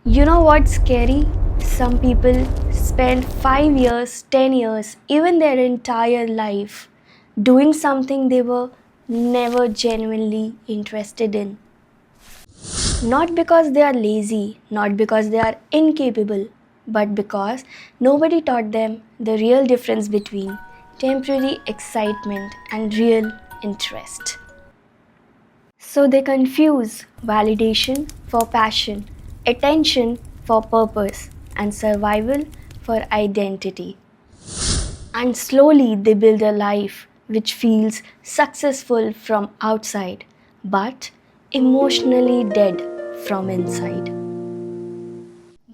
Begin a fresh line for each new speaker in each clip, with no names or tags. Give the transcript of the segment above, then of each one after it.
You know what's scary? Some people spend 5 years, 10 years, even their entire life doing something they were never genuinely interested in. Not because they are lazy, not because they are incapable, but because nobody taught them the real difference between temporary excitement and real interest. So they confuse validation for passion, attention for purpose, and survival for identity. And slowly they build a life which feels successful from outside but emotionally dead from inside.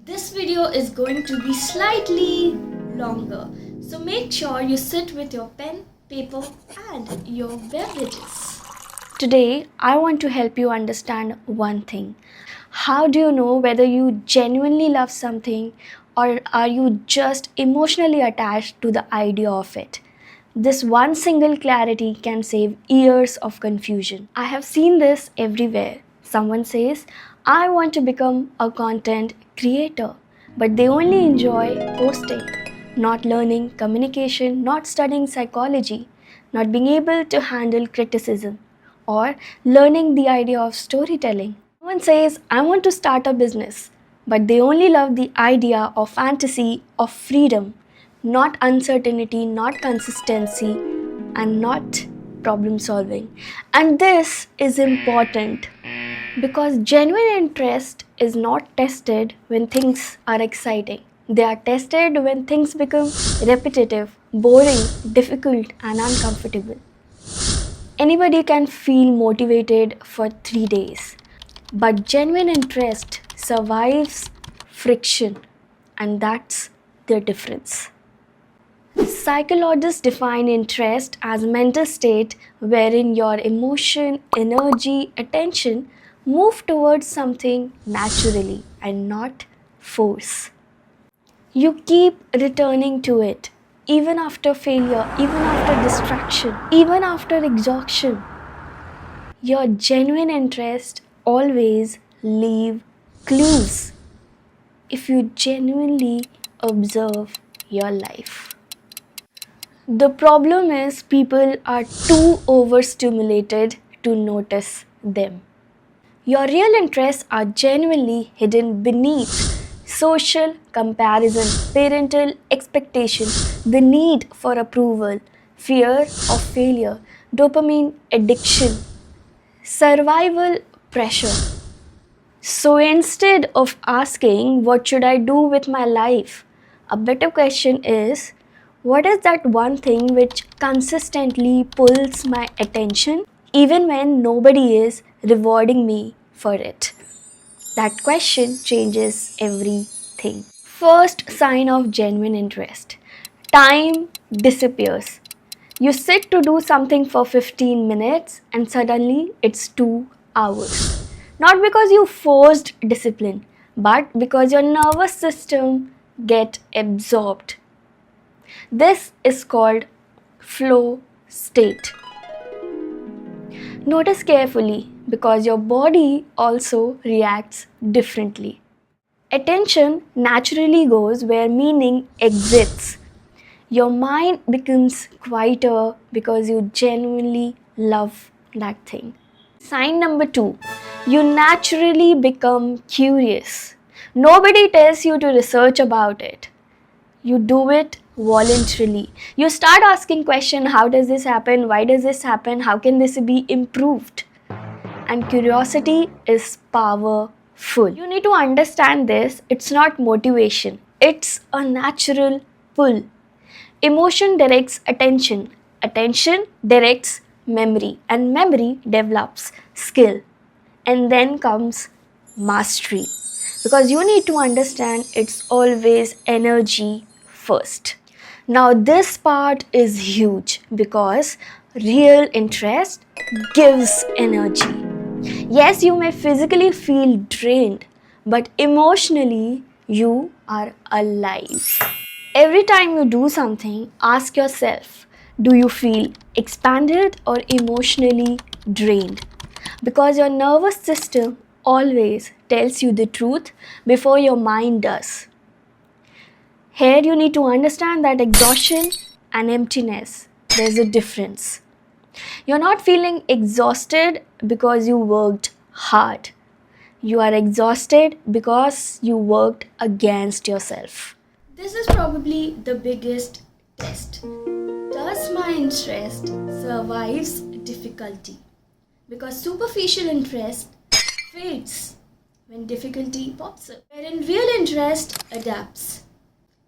This video is going to be slightly longer, so make sure you sit with your pen, paper, and your beverages. Today, I want to help you understand one thing. How do you know whether you genuinely love something or are you just emotionally attached to the idea of it? This one single clarity can save years of confusion. I have seen this everywhere. Someone says, I want to become a content creator, but they only enjoy posting, not learning communication, not studying psychology, not being able to handle criticism, or learning the idea of storytelling. Someone says, I want to start a business, but they only love the idea of fantasy of freedom, not uncertainty, not consistency, and not problem solving. And this is important because genuine interest is not tested when things are exciting. They are tested when things become repetitive, boring, difficult, and uncomfortable. Anybody can feel motivated for 3 days, but genuine interest survives friction, and that's the difference. Psychologists define interest as a mental state wherein your emotion, energy, attention move towards something naturally and not force. You keep returning to it even after failure, even after distraction, even after exhaustion. Your genuine interest always leave clues if you genuinely observe your life. The problem is people are too overstimulated to notice them. Your real interests are genuinely hidden beneath social comparison, parental expectation, the need for approval, fear of failure, dopamine addiction, survival pressure. So instead of asking, what should I do with my life? A better question is, what is that one thing which consistently pulls my attention even when nobody is rewarding me for it? That question changes everything. First sign of genuine interest: time disappears. You sit to do something for 15 minutes and suddenly it's 2 hours. Not because you forced discipline, but because your nervous system get absorbed. This is called flow state. Notice carefully because your body also reacts differently. Attention naturally goes where meaning exits. Your mind becomes quieter because you genuinely love that thing. Sign number 2, you naturally become curious. Nobody tells you to research about it. You do it voluntarily. You start asking questions: how does this happen? Why does this happen? How can this be improved? And curiosity is powerful. You need to understand this. It's not motivation, it's a natural pull. Emotion directs attention, attention directs memory, and memory develops skill. And then comes mastery. Because you need to understand it's always energy first. Now, this part is huge because real interest gives energy. Yes, you may physically feel drained, but emotionally, you are alive. Every time you do something, ask yourself, do you feel expanded or emotionally drained? Because your nervous system always tells you the truth before your mind does. Here you need to understand that exhaustion and emptiness, there's a difference. You're not feeling exhausted because you worked hard. You are exhausted because you worked against yourself. This is probably the biggest test. Does my interest survives difficulty? Because superficial interest fades when difficulty pops up, wherein real interest adapts.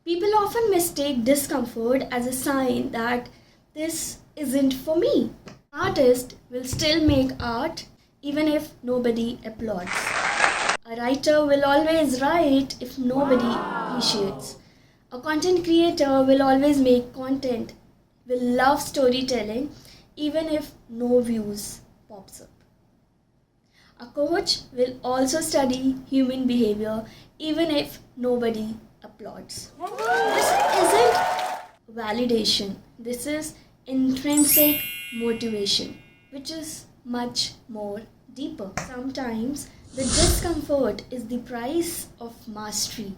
People often mistake discomfort as a sign that this isn't for me. Artist will still make art even if nobody applauds. A writer will always write if nobody appreciates. A content creator will always make content, will love storytelling even if no views pops up. A coach will also study human behavior even if nobody applauds. This isn't validation, this is intrinsic motivation, which is much more deeper. Sometimes the discomfort is the price of mastery.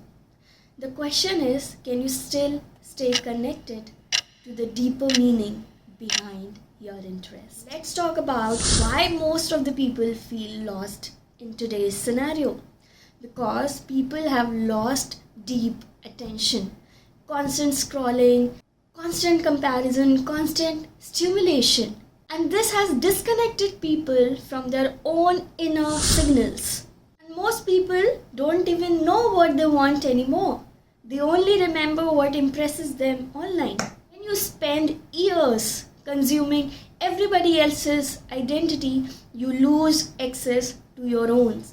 The question is, can you still stay connected to the deeper meaning behind your interest? Let's talk about why most of the people feel lost in today's scenario. Because people have lost deep attention. Constant scrolling, constant comparison, constant stimulation. And this has disconnected people from their own inner signals. And most people don't even know what they want anymore. They only remember what impresses them online. When you spend years consuming everybody else's identity, you lose access to your own.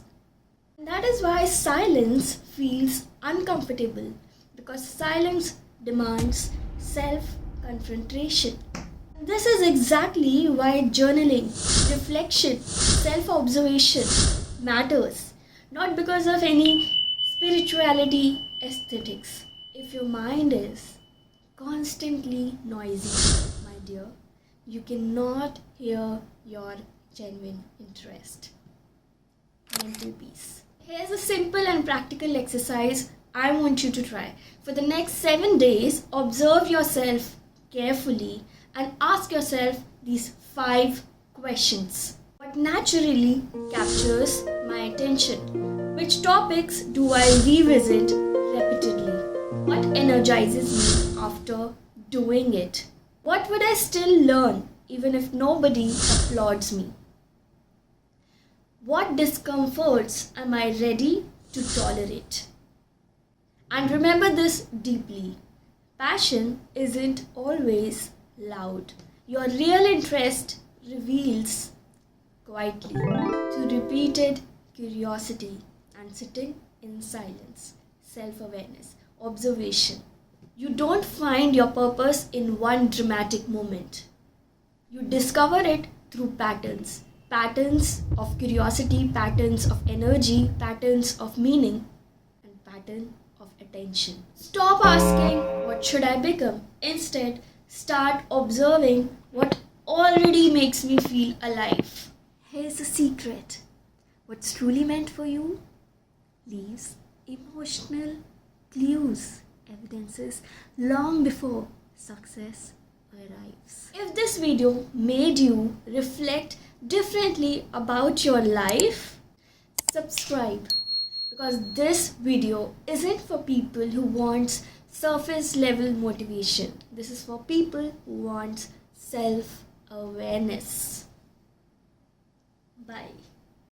And that is why silence feels uncomfortable, because silence demands self-confrontation. This is exactly why journaling, reflection, self-observation matters. Not because of any spirituality aesthetics. If your mind is constantly noisy, my dear, you cannot hear your genuine interest. Mental peace. Here's a simple and practical exercise I want you to try. For the next 7 days, observe yourself carefully and ask yourself these 5 questions. What naturally captures my attention? Which topics do I revisit repeatedly? What energizes me after doing it? What would I still learn even if nobody applauds me? What discomforts am I ready to tolerate? And remember this deeply. Passion isn't always loud. Your real interest reveals quietly through repeated curiosity and sitting in silence, self-awareness, observation. You don't find your purpose in one dramatic moment. You discover it through patterns. Patterns of curiosity, patterns of energy, patterns of meaning, and pattern of attention. Stop asking, what should I become? Instead, start observing what already makes me feel alive. Here's a secret. What's truly meant for you leaves emotional clues, evidences long before success arrives. If this video made you reflect differently about your life, subscribe, because this video isn't for people who want surface level motivation. This is for people who want self awareness. Bye.